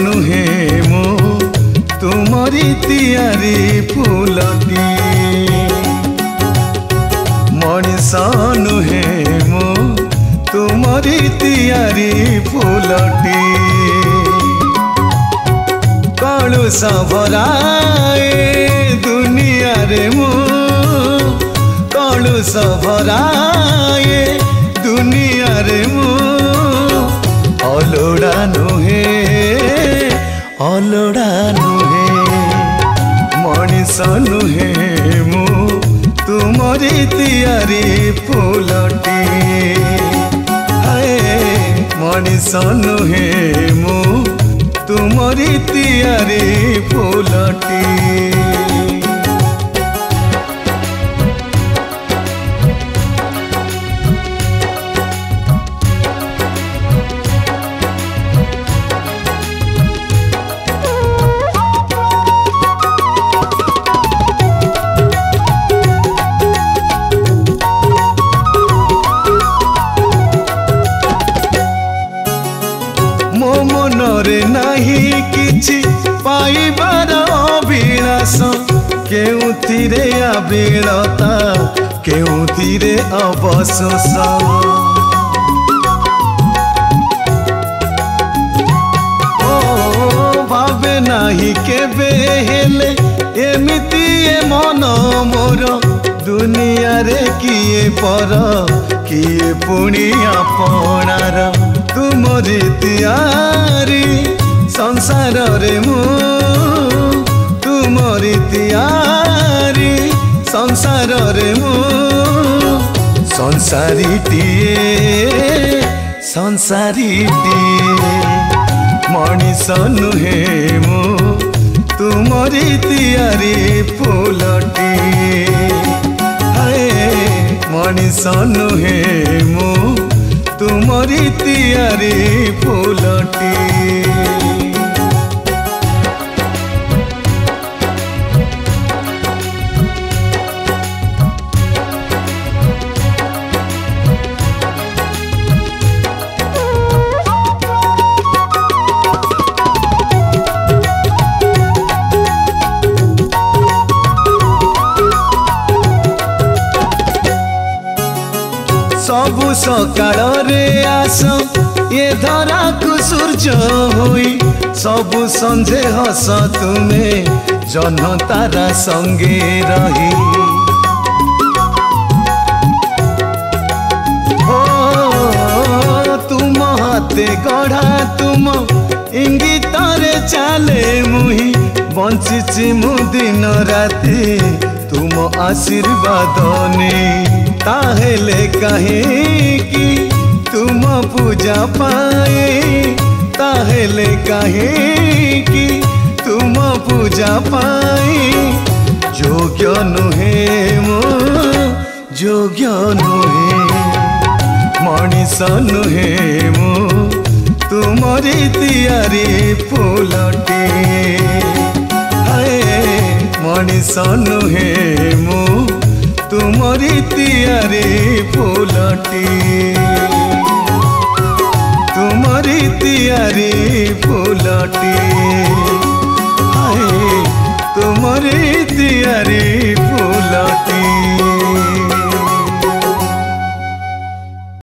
नुहे मो तुमरी तियारी फूलटी मनीष नुहे मो तुमरी तियारी फूलटी कलुष भराए दुनिया रे मो कलुष भराए दुनिया रे मो अलोड़ा नुहे मनीष नुहे मु तुमरी तियारी फूलटी मनीष नुहे मु तुमरी तियारी फूलटी मो मनरे नहीं किछि पाइबार अभिलाष केउथिरे आबिलता केउथिरे अवशोष भावे नाही केबे हेले एमिति मन मोर दुनिया रे किए पर किए पुणी आपणार तुमरी तियारी संसार रे मु तुमरी तियारी संसार रे मु संसारीटिए मनीष नुहे मु तुमरी तियारी फूलटी मनीष नुहे मु तुमरी तियारी फूलटी सबु सकाळ रे आस ये धरा को सूर्य होई सबु संझे हस तुमे जह्न तारा संगे रही हो तुम हाथे गढ़ा तुम इंगित रे चाले मुही बंचिछि मु दिन राति तुम आशीर्वाद ने ताहेले कहीं कि तुम पूजा पाए ताहेले कहीं कि तुम पूजा पाए योग्य नुहे मो योग्य नुहे मनीष नुहे मो तुमरी तियारी फूलटी मनीष नुहे मो तुमरी तियारी फूलटी तुमरी तियारी फूलटी तुमरी तियारी